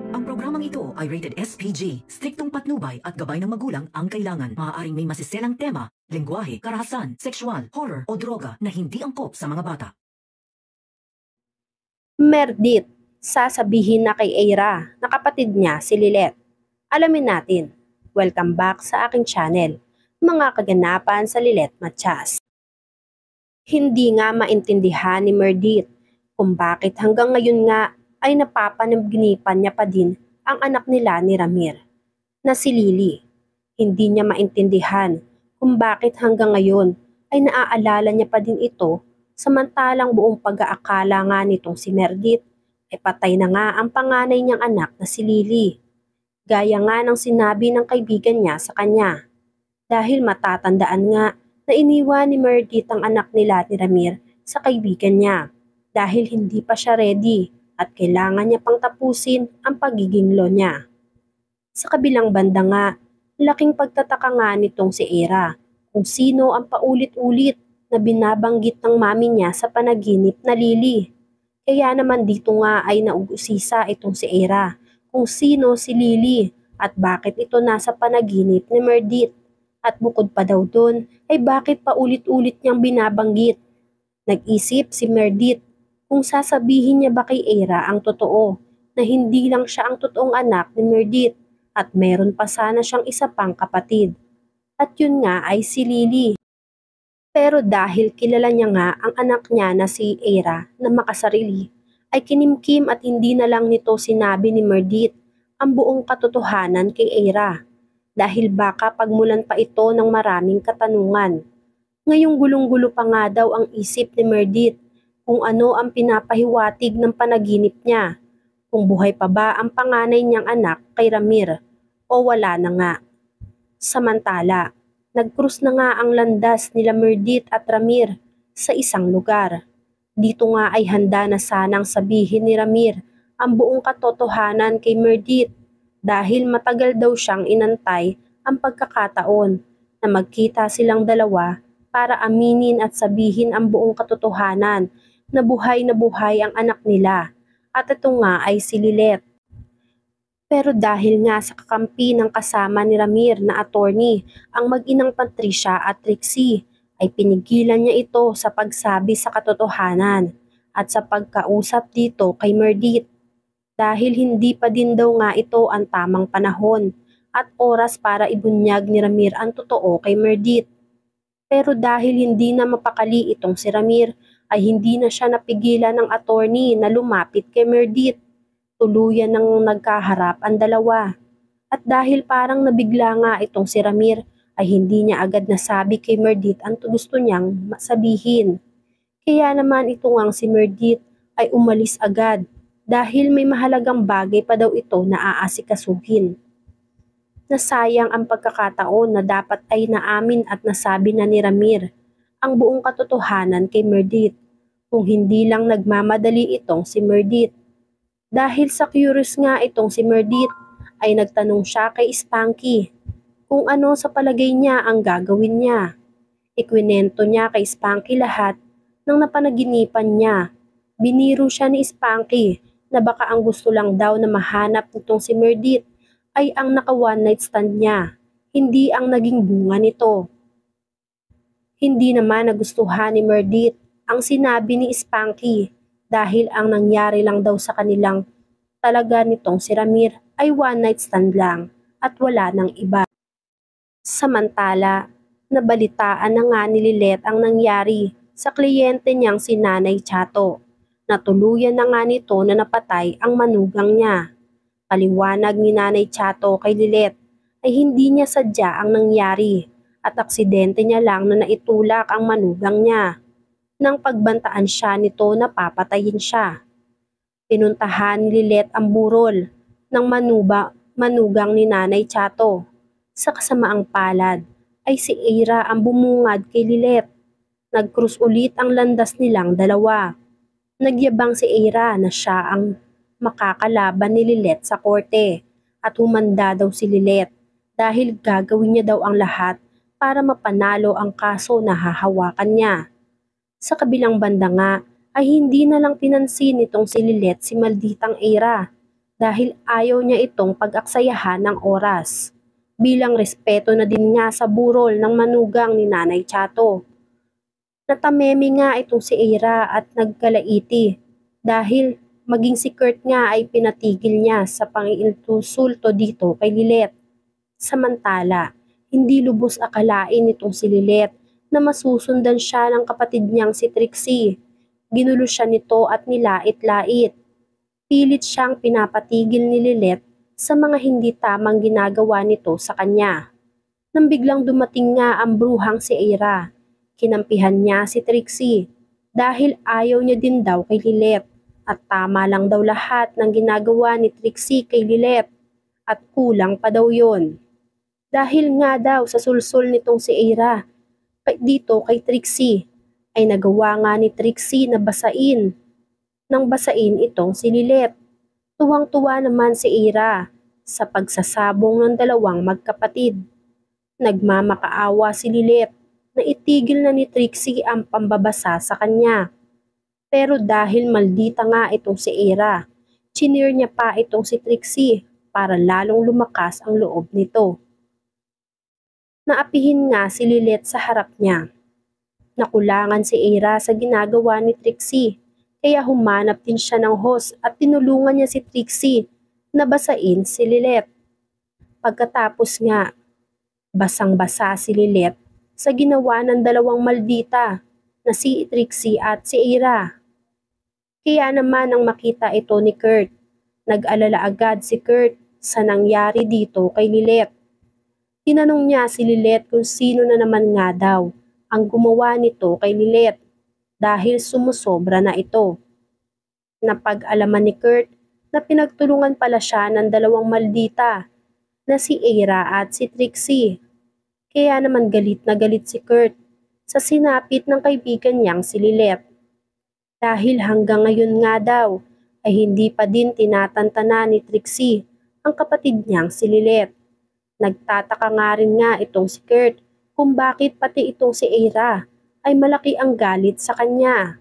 Ang programang ito ay rated SPG. Striktong patnubay at gabay ng magulang ang kailangan. Maaaring may masiselang tema, lengguwahe, karahasan, sexual, horror o droga na hindi angkop sa mga bata. Merdit, sasabihin na kay Eira na kapatid niya si Lilet. Alamin natin. Welcome back sa aking channel, mga kaganapan sa Lilet Matias. Hindi nga maintindihan ni Merdit kung bakit hanggang ngayon nga ay napapanaginipan niya pa din ang anak nila ni Ramir, na si Lily. Hindi niya maintindihan kung bakit hanggang ngayon ay naaalala niya pa din ito, samantalang buong pag-aakala nga nitong si Merdit ay patay na nga ang panganay niyang anak na si Lily. Gaya nga ng sinabi ng kaibigan niya sa kanya. Dahil matatandaan nga na iniwan ni Merdit ang anak nila ni Ramir sa kaibigan niya dahil hindi pa siya ready at kailangan niya pang tapusin ang pagiging law niya. Sa kabilang banda nga, laking pagtataka nga nitong si Eira kung sino ang paulit-ulit na binabanggit ng mami niya sa panaginip na Lily. Kaya naman dito nga ay naugusisa itong si Eira kung sino si Lily at bakit ito nasa panaginip ni Merdit. At bukod pa daw doon ay bakit paulit-ulit niyang binabanggit. Nag-isip si Merdit kung sasabihin niya ba kay Eira ang totoo na hindi lang siya ang totoong anak ni Merdit at meron pa sana siyang isa pang kapatid. At yun nga ay si Lily. Pero dahil kilala niya nga ang anak niya na si Eira na makasarili, ay kinimkim at hindi na lang nito sinabi ni Merdit ang buong katotohanan kay Eira dahil baka pagmulan pa ito ng maraming katanungan. Ngayong gulong-gulo pa nga daw ang isip ni Merdit kung ano ang pinapahiwatig ng panaginip niya, kung buhay pa ba ang panganay niyang anak kay Ramir o wala na nga. Samantala, nag-cruise na nga ang landas nila Merdit at Ramir sa isang lugar. Dito nga ay handa na sanang sabihin ni Ramir ang buong katotohanan kay Merdit dahil matagal daw siyang inantay ang pagkakataon na magkita silang dalawa para aminin at sabihin ang buong katotohanan na buhay ang anak nila at ito nga ay si Lilet. Pero dahil nga sa kakampi ng kasama ni Ramir na attorney, ang mag-inang Patricia at Trixie, ay pinigilan niya ito sa pagsabi sa katotohanan at sa pagkausap dito kay Merdit. Dahil hindi pa din daw nga ito ang tamang panahon at oras para ibunyag ni Ramir ang totoo kay Merdit. Pero dahil hindi na mapakali itong si Ramir, ay hindi na siya napigilan ng attorney na lumapit kay Merdit. Tuluyan nang nagkaharap ang dalawa. At dahil parang nabigla nga itong si Ramir, ay hindi niya agad nasabi kay Merdit ang gusto niyang sabihin. Kaya naman ito ngang si Merdit ay umalis agad dahil may mahalagang bagay pa daw ito na aasikasuhin. Nasayang ang pagkakataon na dapat ay naamin at nasabi na ni Ramir ang buong katotohanan kay Merdit kung hindi lang nagmamadali itong si Merdit. Dahil sa curious nga itong si Merdit ay nagtanong siya kay Spanky kung ano sa palagay niya ang gagawin niya. Ikwinento niya kay Spanky lahat ng napanaginipan niya. Biniro siya ni Spanky na baka ang gusto lang daw na mahanap nitong si Merdit ay ang naka one night stand niya, hindi ang naging bunga nito. Hindi naman nagustuhan ni Merdit ang sinabi ni Spanky dahil ang nangyari lang daw sa kanilang talaga nitong si Ramir ay one night stand lang at wala nang iba. Samantala, nabalitaan na nga ni Lilet ang nangyari sa kliyente niyang si Nanay Chato. Natuluyan na nga nito na napatay ang manugang niya. Paliwanag ni Nanay Chato kay Lilet ay hindi niya sadya ang nangyari at aksidente niya lang na naitulak ang manugang niya. Nang pagbantaan siya nito na papatayin siya. Pinuntahan ni Lilet ang burol ng manugang ni Nanay Chato. Sa kasamaang palad ay si Eira ang bumungad kay Lilet. Nag-cruise ulit ang landas nilang dalawa. Nagyabang si Eira na siya ang makakalaban ni Lilet sa korte at humanda daw si Lilet dahil gagawin niya daw ang lahat para mapanalo ang kaso na hahawakan niya. Sa kabilang banda nga ay hindi na lang pinansin nitong si Lilet si malditang Eira dahil ayaw niya itong pag-aksayahan ng oras. Bilang respeto na din nga sa burol ng manugang ni Nanay Chato. Natameme nga itong si Eira at nagkalaiti dahil maging si Kurt nga ay pinatigil niya sa pangiinsulto dito kay Lilet. Samantala, hindi lubos akalain nitong si Lilet na masusundan siya ng kapatid niyang si Trixie. Ginulo siya nito at nilait-lait. Pilit siyang pinapatigil ni Lilet sa mga hindi tamang ginagawa nito sa kanya. Nang biglang dumating nga ang bruhang si Eira, kinampihan niya si Trixie dahil ayaw niya din daw kay Lilet at tama lang daw lahat ng ginagawa ni Trixie kay Lilet at kulang pa daw yon. Dahil nga daw sa sulsul nitong si Eira dito kay Trixie ay nagawa nga ni Trixie na basain itong si Lilet. Tuwang-tuwa naman si Eira sa pagsasabong ng dalawang magkapatid. Nagmamakaawa si Lilet na itigil na ni Trixie ang pambabasa sa kanya. Pero dahil maldita nga itong si Eira, chinir niya pa itong si Trixie para lalong lumakas ang loob nito. Naapihin nga si Lilet sa harap niya. Nakulangan si Eira sa ginagawa ni Trixie, kaya humanap din siya ng host at tinulungan niya si Trixie na basain si Lilet. Pagkatapos nga, basang-basa si Lilet sa ginawa ng dalawang maldita na si Trixie at si Eira. Kaya naman nang makita ito ni Kurt, nag-alala agad si Kurt sa nangyari dito kay Lilet. Tinanong niya si Lilet kung sino na naman nga daw ang gumawa nito kay Lilet dahil sumusobra na ito. Napag-alaman ni Kurt na pinagtulungan pala siya ng dalawang maldita na si Eira at si Trixie. Kaya naman galit na galit si Kurt sa sinapit ng kaibigan niyang si Lilet. Dahil hanggang ngayon nga daw ay hindi pa din tinatantana ni Trixie ang kapatid niyang si Lilet. Nagtataka nga rin nga itong si Kurt kung bakit pati itong si Eira ay malaki ang galit sa kanya.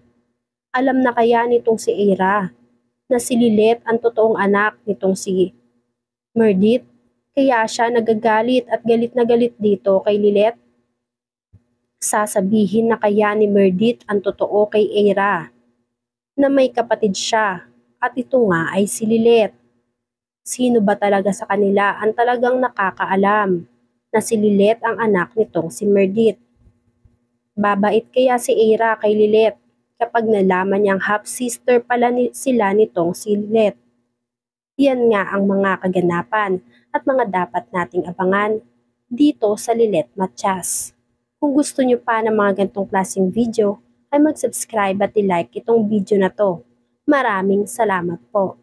Alam na kaya nitong si Eira na si Lilet ang totoong anak nitong si Meredith, kaya siya nagagalit at galit na galit dito kay Lilet? Sasabihin na kaya ni Meredith ang totoo kay Eira na may kapatid siya at ito nga ay si Lilet? Sino ba talaga sa kanila ang talagang nakakaalam na si Lilet ang anak nitong si Meredith? Babait kaya si Eira kay Lilet kapag nalaman niyang half-sister pala sila nitong si Lilet? Yan nga ang mga kaganapan at mga dapat nating abangan dito sa Lilet Matias. Kung gusto niyo pa ng mga ganitong klaseng video, ay mag-subscribe at i-like itong video na to. Maraming salamat po.